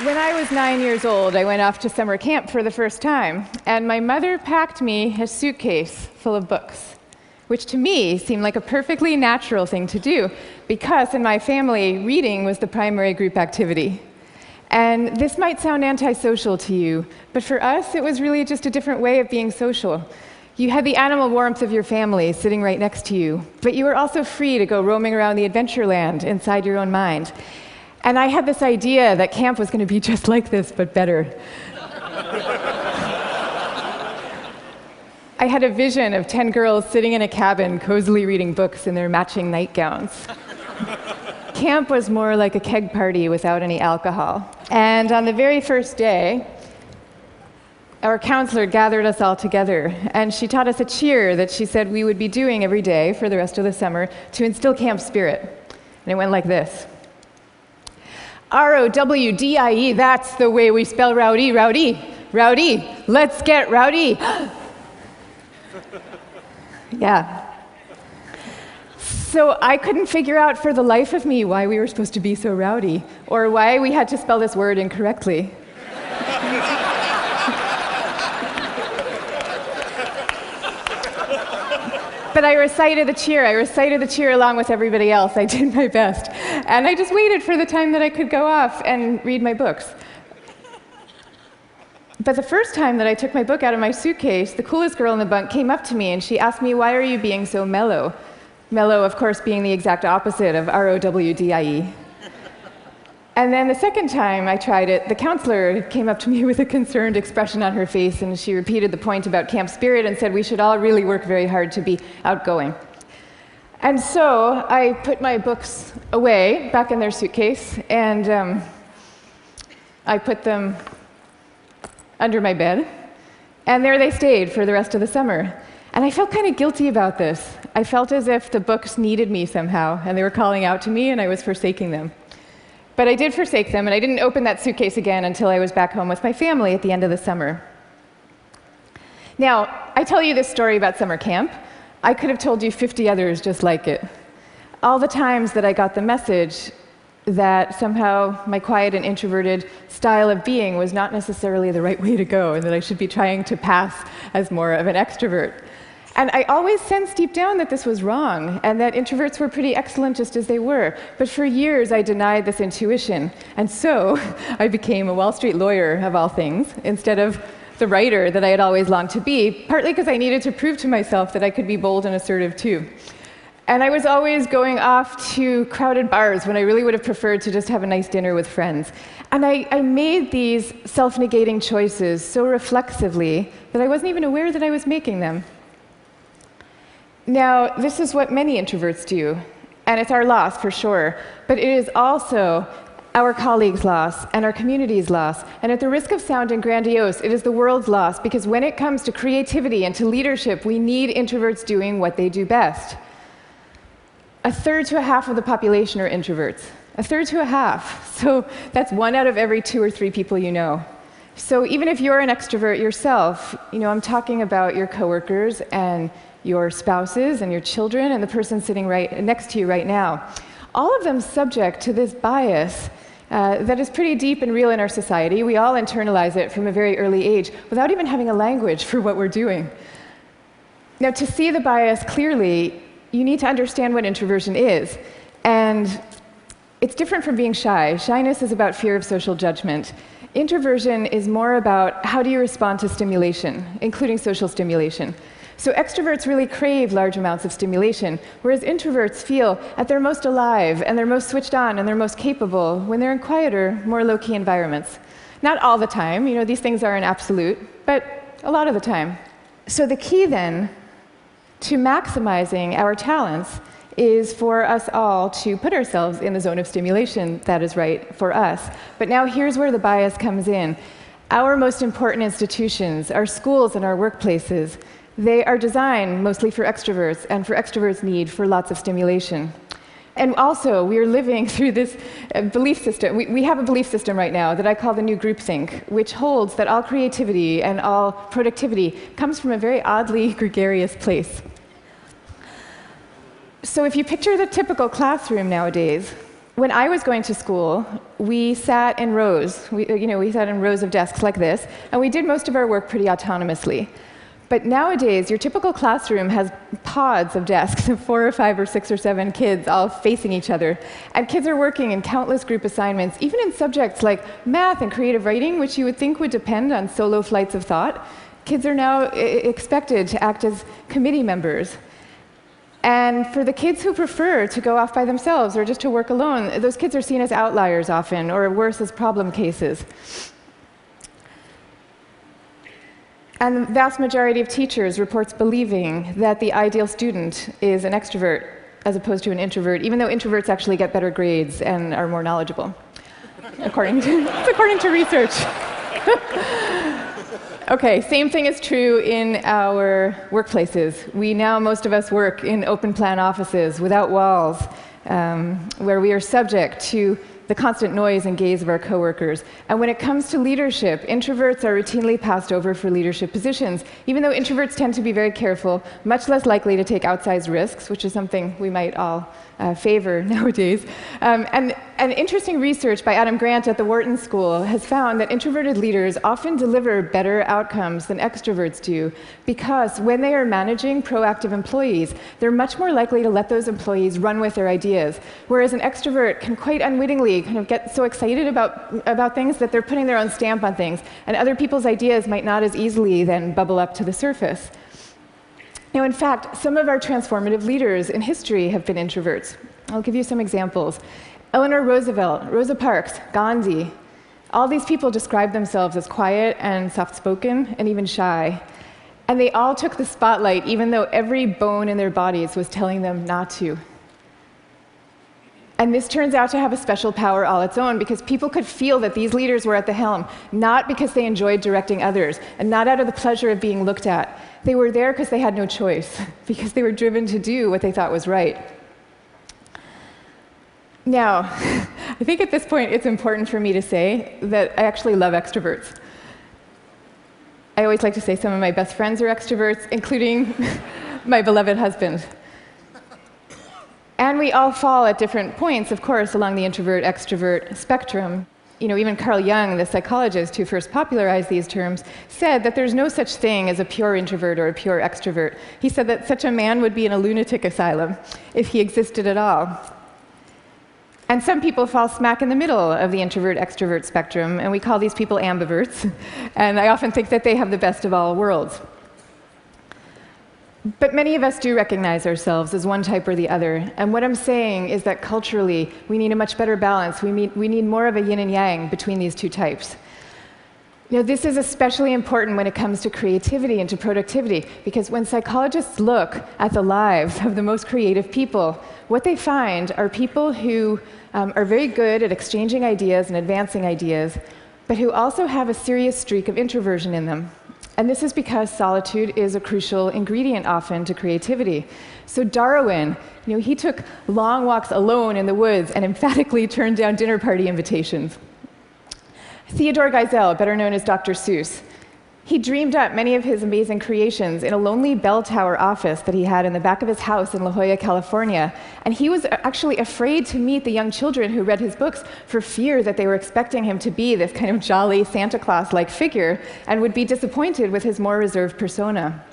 When I was 9 years old, I went off to summer camp for the first time, and my mother packed me a suitcase full of books, which to me seemed like a perfectly natural thing to do, because in my family, reading was the primary group activity. And this might sound antisocial to you, but for us, it was really just a different way of being social. You had the animal warmth of your family sitting right next to you, but you were also free to go roaming around the adventure land inside your own mind. And I had this idea that camp was going to be just like this, but better. I had a vision of 10 girls sitting in a cabin, cozily reading books in their matching nightgowns. Camp was more like a keg party without any alcohol. And on the very first day, our counselor gathered us all together, and she taught us a cheer that she said we would be doing every day for the rest of the summer to instill camp spirit. And it went like this. R-O-W-D-I-E, that's the way we spell rowdy, rowdy, rowdy, let's get rowdy. Yeah. So I couldn't figure out for the life of me why we were supposed to be so rowdy, or why we had to spell this word incorrectly. But I recited the cheer. I recited the cheer along with everybody else. I did my best. And I just waited for the time that I could go off and read my books. But the first time that I took my book out of my suitcase, the coolest girl in the bunk came up to me and she asked me, "Why are you being so mellow?" Mellow, of course, being the exact opposite of R-O-W-D-I-E. And then the second time I tried it, the counselor came up to me with a concerned expression on her face, and she repeated the point about camp spirit and said we should all really work very hard to be outgoing. And so I put my books away, back in their suitcase, and I put them under my bed, and there they stayed for the rest of the summer. And I felt kind of guilty about this. I felt as if the books needed me somehow, and they were calling out to me, and I was forsaking them. But I did forsake them, and I didn't open that suitcase again until I was back home with my family at the end of the summer. Now, I tell you this story about summer camp. I could have told you 50 others just like it. All the times that I got the message that somehow my quiet and introverted style of being was not necessarily the right way to go, and that I should be trying to pass as more of an extrovert. And I always sensed deep down that this was wrong, and that introverts were pretty excellent just as they were. But for years, I denied this intuition. And so I became a Wall Street lawyer, of all things, instead of the writer that I had always longed to be, partly because I needed to prove to myself that I could be bold and assertive too. And I was always going off to crowded bars when I really would have preferred to just have a nice dinner with friends. And I made these self-negating choices so reflexively that I wasn't even aware that I was making them. Now, this is what many introverts do, and it's our loss for sure, but it is also our colleagues' loss and our community's loss, and at the risk of sounding grandiose, it is the world's loss, because when it comes to creativity and to leadership, we need introverts doing what they do best. A third to a half of the population are introverts. A third to a half. So that's 1 out of every 2 or 3 people you know. So even if you're an extrovert yourself, I'm talking about your coworkers and your spouses and your children and the person sitting right next to you right now. All of them subject to this bias that is pretty deep and real in our society. We all internalize it from a very early age without even having a language for what we're doing. Now, to see the bias clearly, you need to understand what introversion is. And it's different from being shy. Shyness is about fear of social judgment. Introversion is more about how do you respond to stimulation, including social stimulation. So extroverts really crave large amounts of stimulation, whereas introverts feel at their most alive and they're most switched on and they're most capable when they're in quieter, more low-key environments. Not all the time, these things are an absolute, but a lot of the time. So the key then to maximizing our talents is for us all to put ourselves in the zone of stimulation that is right for us. But now here's where the bias comes in. Our most important institutions, our schools and our workplaces, they are designed mostly for extroverts, and for extroverts' need for lots of stimulation. And also, we are living through this belief system. We have a belief system right now that I call the new groupthink, which holds that all creativity and all productivity comes from a very oddly gregarious place. So if you picture the typical classroom nowadays, when I was going to school, we sat in rows. We sat in rows of desks like this, and we did most of our work pretty autonomously. But nowadays, your typical classroom has pods of desks of 4 or 5 or 6 or 7 kids all facing each other. And kids are working in countless group assignments, even in subjects like math and creative writing, which you would think would depend on solo flights of thought. Kids are now expected to act as committee members. And for the kids who prefer to go off by themselves or just to work alone, those kids are seen as outliers often, or worse, as problem cases. And the vast majority of teachers reports believing that the ideal student is an extrovert as opposed to an introvert, even though introverts actually get better grades and are more knowledgeable, according to research. Okay, same thing is true in our workplaces. Most of us work in open plan offices without walls, where we are subject to the constant noise and gaze of our coworkers. And when it comes to leadership, introverts are routinely passed over for leadership positions, even though introverts tend to be very careful, much less likely to take outsized risks, which is something we might all favor nowadays. And interesting research by Adam Grant at the Wharton School has found that introverted leaders often deliver better outcomes than extroverts do, because when they are managing proactive employees, they're much more likely to let those employees run with their ideas, whereas an extrovert can quite unwittingly kind of get so excited about things that they're putting their own stamp on things, and other people's ideas might not as easily then bubble up to the surface. Now, in fact, some of our transformative leaders in history have been introverts. I'll give you some examples. Eleanor Roosevelt, Rosa Parks, Gandhi, all these people describe themselves as quiet and soft-spoken and even shy. And they all took the spotlight, even though every bone in their bodies was telling them not to. And this turns out to have a special power all its own, because people could feel that these leaders were at the helm, not because they enjoyed directing others, and not out of the pleasure of being looked at. They were there because they had no choice, because they were driven to do what they thought was right. Now, I think at this point it's important for me to say that I actually love extroverts. I always like to say some of my best friends are extroverts, including my beloved husband. And we all fall at different points, of course, along the introvert-extrovert spectrum. Even Carl Jung, the psychologist who first popularized these terms, said that there's no such thing as a pure introvert or a pure extrovert. He said that such a man would be in a lunatic asylum if he existed at all. And some people fall smack in the middle of the introvert-extrovert spectrum, and we call these people ambiverts. And I often think that they have the best of all worlds. But many of us do recognize ourselves as one type or the other. And what I'm saying is that culturally, we need a much better balance. We need more of a yin and yang between these two types. This is especially important when it comes to creativity and to productivity, because when psychologists look at the lives of the most creative people, what they find are people who are very good at exchanging ideas and advancing ideas, but who also have a serious streak of introversion in them. And this is because solitude is a crucial ingredient often to creativity. So Darwin, he took long walks alone in the woods and emphatically turned down dinner party invitations. Theodore Geisel, better known as Dr. Seuss, he dreamed up many of his amazing creations in a lonely bell tower office that he had in the back of his house in La Jolla, California. And he was actually afraid to meet the young children who read his books for fear that they were expecting him to be this kind of jolly Santa Claus-like figure and would be disappointed with his more reserved persona.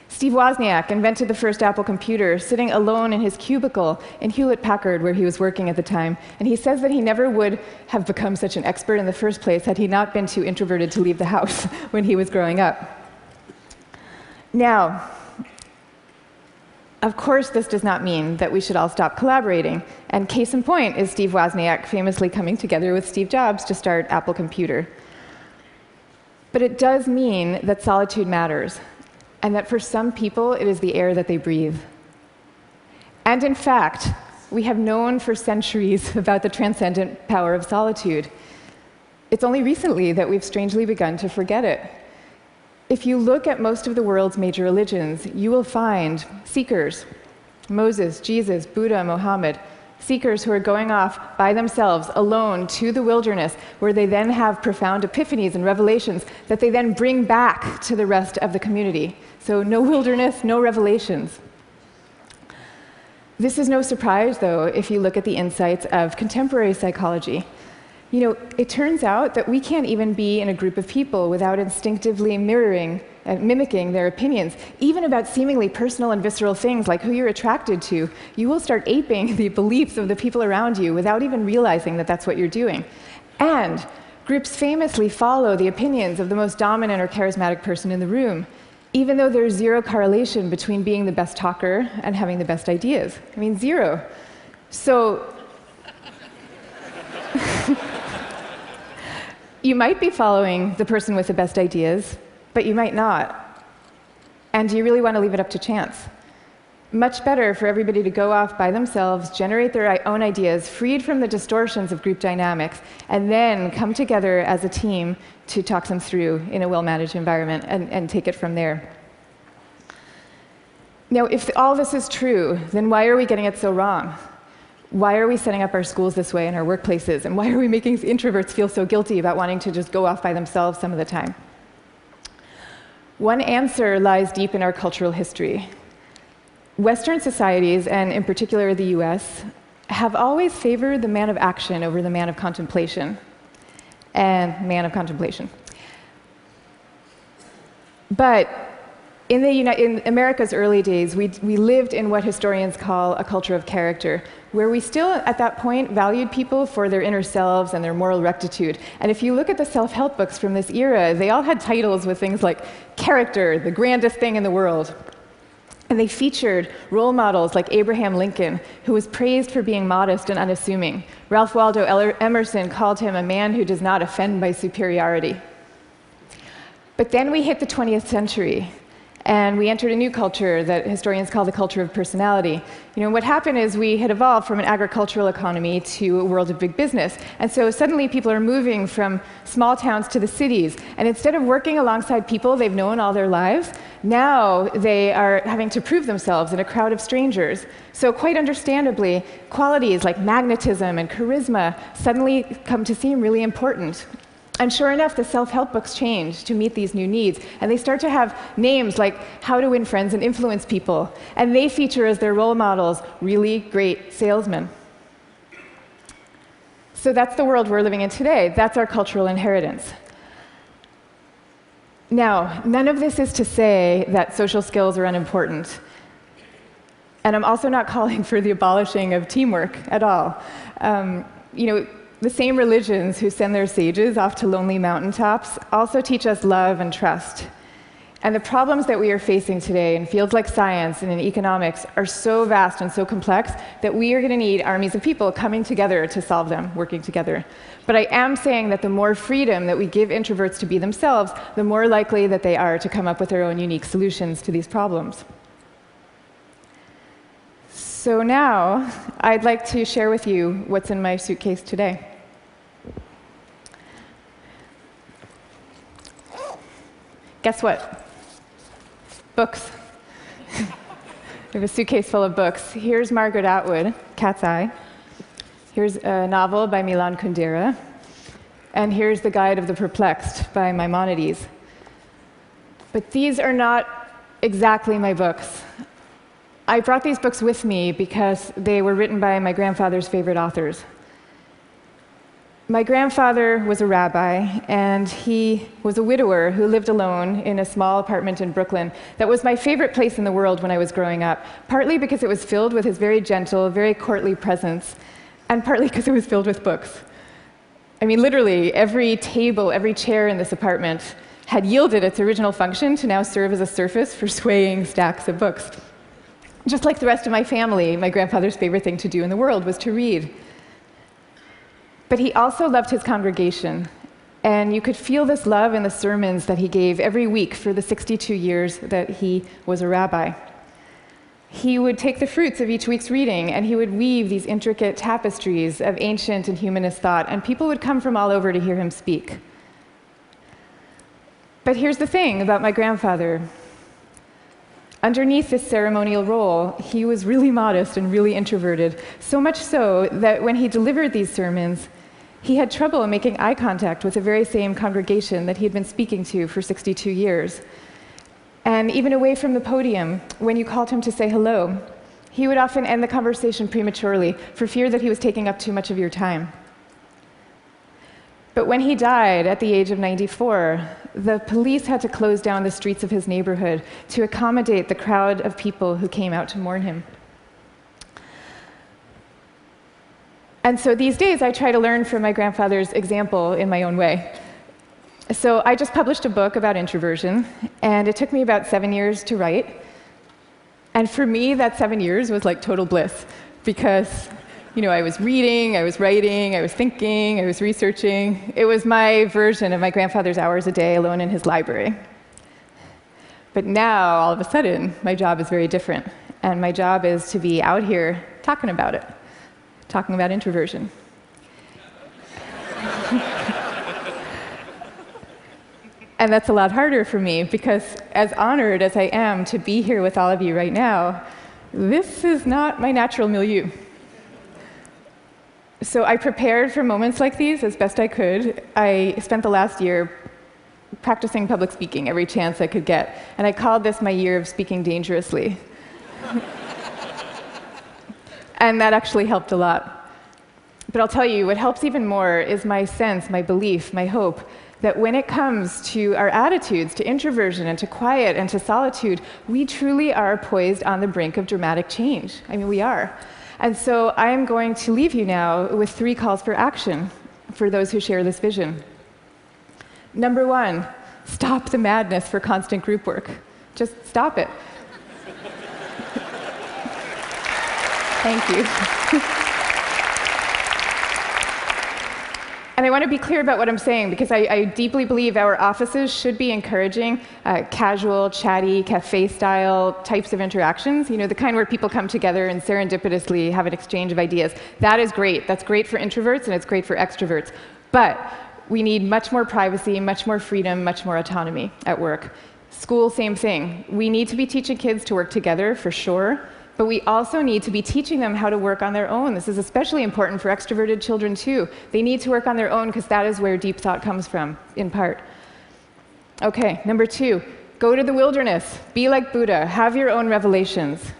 Steve Wozniak invented the first Apple computer, sitting alone in his cubicle in Hewlett-Packard, where he was working at the time. And he says that he never would have become such an expert in the first place had he not been too introverted to leave the house when he was growing up. Now, of course, this does not mean that we should all stop collaborating. And case in point is Steve Wozniak famously coming together with Steve Jobs to start Apple Computer. But it does mean that solitude matters, and that for some people, it is the air that they breathe. And in fact, we have known for centuries about the transcendent power of solitude. It's only recently that we've strangely begun to forget it. If you look at most of the world's major religions, you will find seekers, Moses, Jesus, Buddha, Mohammed, seekers who are going off by themselves, alone, to the wilderness, where they then have profound epiphanies and revelations that they then bring back to the rest of the community. So no wilderness, no revelations. This is no surprise, though, if you look at the insights of contemporary psychology. You know, it turns out that we can't even be in a group of people without instinctively mirroring and mimicking their opinions, even about seemingly personal and visceral things like who you're attracted to. You will start aping the beliefs of the people around you without even realizing that that's what you're doing. And groups famously follow the opinions of the most dominant or charismatic person in the room, even though there's zero correlation between being the best talker and having the best ideas. I mean, zero. So you might be following the person with the best ideas, but you might not. And do you really want to leave it up to chance? Much better for everybody to go off by themselves, generate their own ideas, freed from the distortions of group dynamics, and then come together as a team to talk them through in a well-managed environment and take it from there. Now, if all this is true, then why are we getting it so wrong? Why are we setting up our schools this way and our workplaces? And why are we making introverts feel so guilty about wanting to just go off by themselves some of the time? One answer lies deep in our cultural history. Western societies, and in particular the US, have always favored the man of action over the man of contemplation. But in America's early days, we lived in what historians call a culture of character, where we still, at that point, valued people for their inner selves and their moral rectitude. And if you look at the self-help books from this era, they all had titles with things like character, the grandest thing in the world. And they featured role models like Abraham Lincoln, who was praised for being modest and unassuming. Ralph Waldo Emerson called him a man who does not offend by superiority. But then we hit the 20th century, and we entered a new culture that historians call the culture of personality. You know, what happened is we had evolved from an agricultural economy to a world of big business. And so suddenly people are moving from small towns to the cities. And instead of working alongside people they've known all their lives, now they are having to prove themselves in a crowd of strangers. So quite understandably, qualities like magnetism and charisma suddenly come to seem really important. And sure enough, the self-help books change to meet these new needs. And they start to have names like How to Win Friends and Influence People. And they feature as their role models really great salesmen. So that's the world we're living in today. That's our cultural inheritance. Now, none of this is to say that social skills are unimportant. And I'm also not calling for the abolishing of teamwork at all. The same religions who send their sages off to lonely mountaintops also teach us love and trust. And the problems that we are facing today in fields like science and in economics are so vast and so complex that we are going to need armies of people coming together to solve them, working together. But I am saying that the more freedom that we give introverts to be themselves, the more likely that they are to come up with their own unique solutions to these problems. So now, I'd like to share with you what's in my suitcase today. Guess what? Books. I have a suitcase full of books. Here's Margaret Atwood, Cat's Eye. Here's a novel by Milan Kundera. And here's The Guide of the Perplexed by Maimonides. But these are not exactly my books. I brought these books with me because they were written by my grandfather's favorite authors. My grandfather was a rabbi, and he was a widower who lived alone in a small apartment in Brooklyn. That was my favorite place in the world when I was growing up, partly because it was filled with his very gentle, very courtly presence, and partly because it was filled with books. I mean, literally, every table, every chair in this apartment had yielded its original function to now serve as a surface for swaying stacks of books. Just like the rest of my family, my grandfather's favorite thing to do in the world was to read. But he also loved his congregation, and you could feel this love in the sermons that he gave every week for the 62 years that he was a rabbi. He would take the fruits of each week's reading, and he would weave these intricate tapestries of ancient and humanist thought, and people would come from all over to hear him speak. But here's the thing about my grandfather. Underneath this ceremonial role, he was really modest and really introverted, so much so that when he delivered these sermons, he had trouble making eye contact with the very same congregation that he had been speaking to for 62 years. And even away from the podium, when you called him to say hello, he would often end the conversation prematurely for fear that he was taking up too much of your time. But when he died at the age of 94, the police had to close down the streets of his neighborhood to accommodate the crowd of people who came out to mourn him. And so these days, I try to learn from my grandfather's example in my own way. So I just published a book about introversion, and it took me about 7 years to write. And for me, that 7 years was like total bliss, because I was reading, I was writing, I was thinking, I was researching. It was my version of my grandfather's hours a day alone in his library. But now, all of a sudden, my job is very different. And my job is to be out here talking about it, talking about introversion. And that's a lot harder for me, because as honored as I am to be here with all of you right now, this is not my natural milieu. So I prepared for moments like these as best I could. I spent the last year practicing public speaking every chance I could get, and I called this my year of speaking dangerously. And that actually helped a lot. But I'll tell you, what helps even more is my sense, my belief, my hope, that when it comes to our attitudes to introversion and to quiet and to solitude, we truly are poised on the brink of dramatic change. I mean, we are. And so I am going to leave you now with 3 calls for action for those who share this vision. Number 1, stop the madness for constant group work. Just stop it. Thank you. And I want to be clear about what I'm saying, because I deeply believe our offices should be encouraging casual, chatty, cafe-style types of interactions, the kind where people come together and serendipitously have an exchange of ideas. That is great. That's great for introverts, and it's great for extroverts. But we need much more privacy, much more freedom, much more autonomy at work. School, same thing. We need to be teaching kids to work together, for sure. But we also need to be teaching them how to work on their own. This is especially important for extroverted children, too. They need to work on their own, because that is where deep thought comes from, in part. Okay, number 2, go to the wilderness. Be like Buddha. Have your own revelations.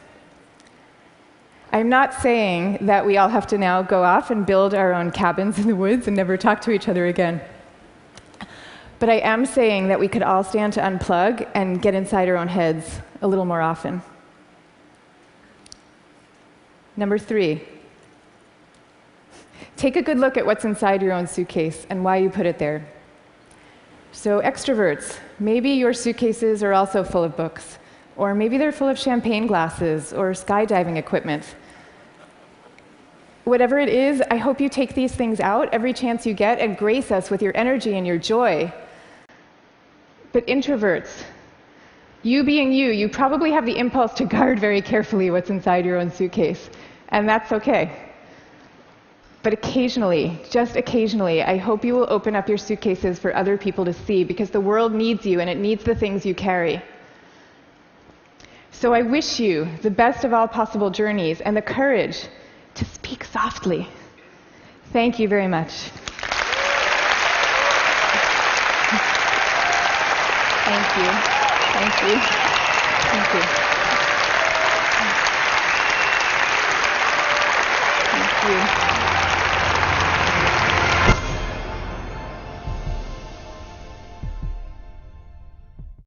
I'm not saying that we all have to now go off and build our own cabins in the woods and never talk to each other again. But I am saying that we could all stand to unplug and get inside our own heads a little more often. Number 3, take a good look at what's inside your own suitcase and why you put it there. So extroverts, maybe your suitcases are also full of books, or maybe they're full of champagne glasses or skydiving equipment. Whatever it is, I hope you take these things out every chance you get and grace us with your energy and your joy. But introverts, you being you probably have the impulse to guard very carefully what's inside your own suitcase, and that's okay. But occasionally, just occasionally, I hope you will open up your suitcases for other people to see, because the world needs you and it needs the things you carry. So I wish you the best of all possible journeys and the courage to speak softly. Thank you very much. Thank you. Thank you. Thank you. Thank you.